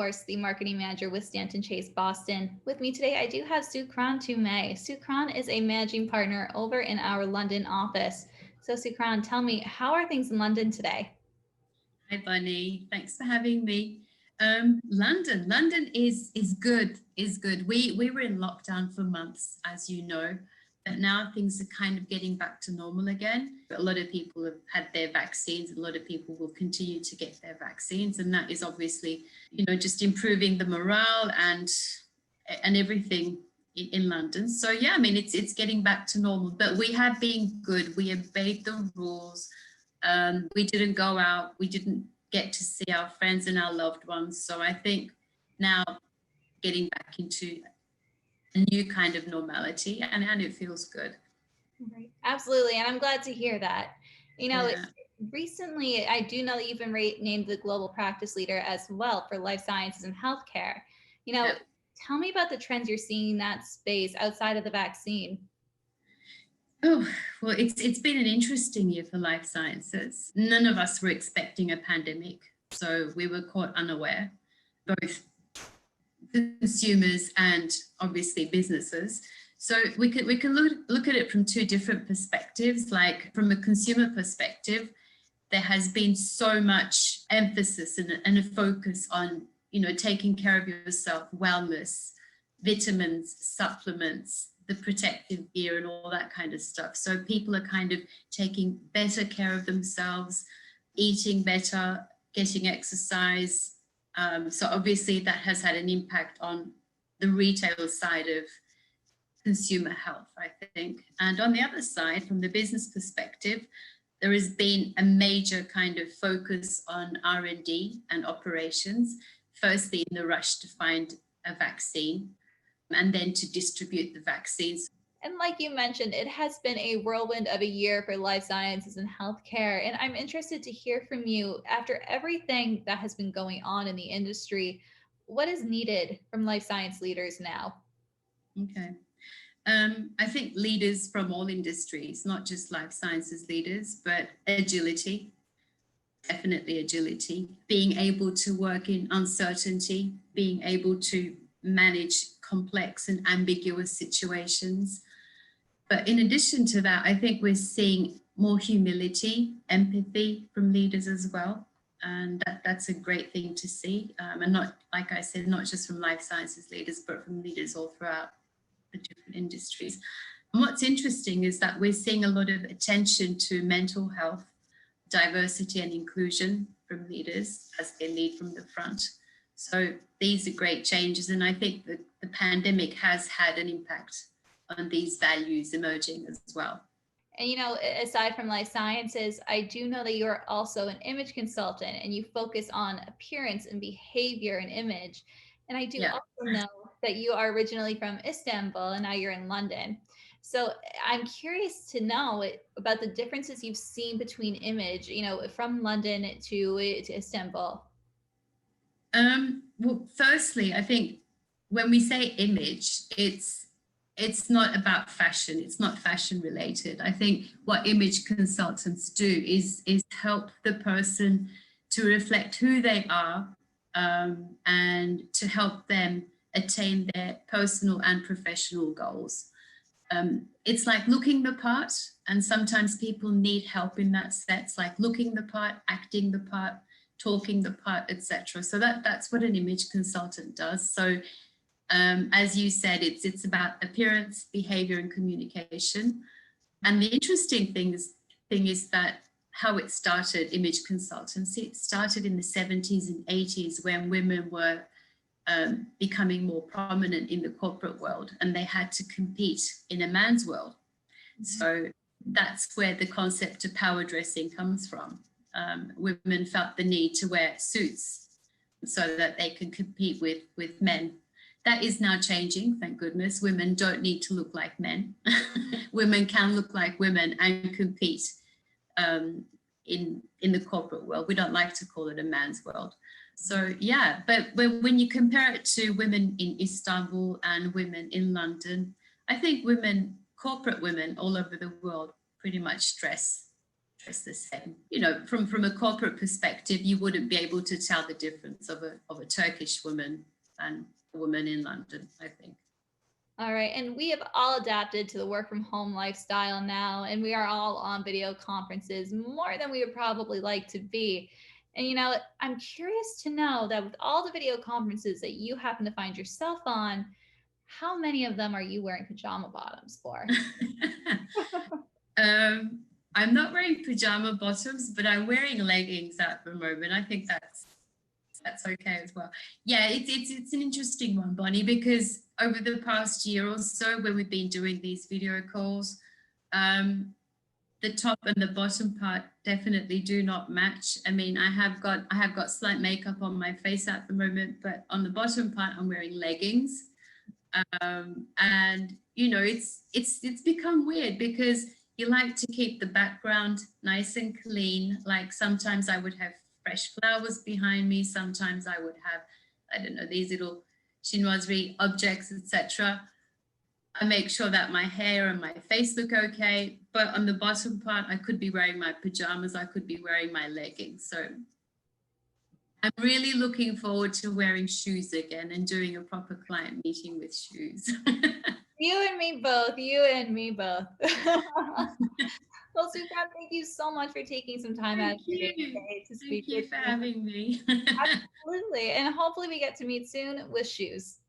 course, the marketing manager with Stanton Chase Boston. With me today, I do have Sukran Tumay. Sukran is a managing partner over in our London office. So Sukran, tell me, how are things in London today? Hi, Bunny. Thanks for having me. London is good. We were in lockdown for months, as you know, but now things are kind of getting back to normal again. A lot of people have had their vaccines. A lot of people will continue to get their vaccines, and that is obviously, just improving the morale and everything in London. So yeah, I mean, it's getting back to normal, but we have been good. We obeyed the rules. We didn't go out. We didn't get to see our friends and our loved ones. So I think now getting back into a new kind of normality, and it feels good. Right. Absolutely. And I'm glad to hear that. Yeah. Recently, I do know that you've been named the global practice leader as well for life sciences and healthcare. Yeah. Tell me about the trends you're seeing in that space outside of the vaccine. Oh, well, it's been an interesting year for life sciences. None of us were expecting a pandemic, so we were caught unaware, both consumers and obviously businesses. So we can look at it from two different perspectives. Like from a consumer perspective, there has been so much emphasis and a focus on, taking care of yourself, wellness, vitamins, supplements, the protective gear and all that kind of stuff. So people are kind of taking better care of themselves, eating better, getting exercise. So obviously that has had an impact on the retail side of consumer health, I think. And on the other side, from the business perspective, there has been a major kind of focus on R&D and operations, firstly in the rush to find a vaccine and then to distribute the vaccines. And like you mentioned, it has been a whirlwind of a year for life sciences and healthcare. And I'm interested to hear from you, after everything that has been going on in the industry, what is needed from life science leaders now? Okay. I think leaders from all industries, not just life sciences leaders, but agility, definitely agility, being able to work in uncertainty, being able to manage complex and ambiguous situations. But in addition to that, I think we're seeing more humility, empathy from leaders as well. And that's a great thing to see. And not, like I said, not just from life sciences leaders, but from leaders all throughout the different industries. And what's interesting is that we're seeing a lot of attention to mental health, diversity and inclusion from leaders as they lead from the front. So these are great changes. And I think that the pandemic has had an impact on these values emerging as well. And, aside from life sciences, I do know that you're also an image consultant and you focus on appearance and behavior and image. And I do also know that you are originally from Istanbul and now you're in London. So I'm curious to know about the differences you've seen between image, from London to Istanbul. Well, firstly, I think when we say image, it's not about fashion. It's not fashion related. I think what image consultants do is help the person to reflect who they are, and to help them attain their personal and professional goals. It's like looking the part, and sometimes people need help in that sense, like looking the part, acting the part, talking the part, etc. So that's what an image consultant does. So as you said, it's about appearance, behavior, and communication. And the interesting thing is that how it started, image consultancy, it started in the 70s and 80s when women were becoming more prominent in the corporate world and they had to compete in a man's world. So that's where the concept of power dressing comes from. Women felt the need to wear suits so that they can compete with men. That is now changing, thank goodness. Women don't need to look like men. Women can look like women and compete in the corporate world. We don't like to call it a man's world. So yeah, but when you compare it to women in Istanbul and women in London, I think corporate women all over the world pretty much dress dress the same. You know, from a corporate perspective, you wouldn't be able to tell the difference of a Turkish woman and a woman in London, I think. All right. And we have all adapted to the work from home lifestyle now, and we are all on video conferences more than we would probably like to be. And, you know, I'm curious to know that with all the video conferences that you happen to find yourself on, how many of them are you wearing pajama bottoms for? I'm not wearing pajama bottoms, but I'm wearing leggings at the moment. I think that's okay as well. Yeah, it's an interesting one, Bonnie, because over the past year or so, when we've been doing these video calls, the top and the bottom part definitely do not match. I mean, I have got slight makeup on my face at the moment, but on the bottom part, I'm wearing leggings. And you know, it's become weird because you like to keep the background nice and clean. Like sometimes I would have fresh flowers behind me. Sometimes I would have, I don't know, these little chinoiserie objects, etc. I make sure that my hair and my face look okay. But on the bottom part, I could be wearing my pajamas. I could be wearing my leggings. So I'm really looking forward to wearing shoes again and doing a proper client meeting with shoes. You and me both. You and me both. Well, Sukran, thank you so much for taking some time out of your day to speak with me. Thank you for having me. Absolutely. And hopefully we get to meet soon with shoes.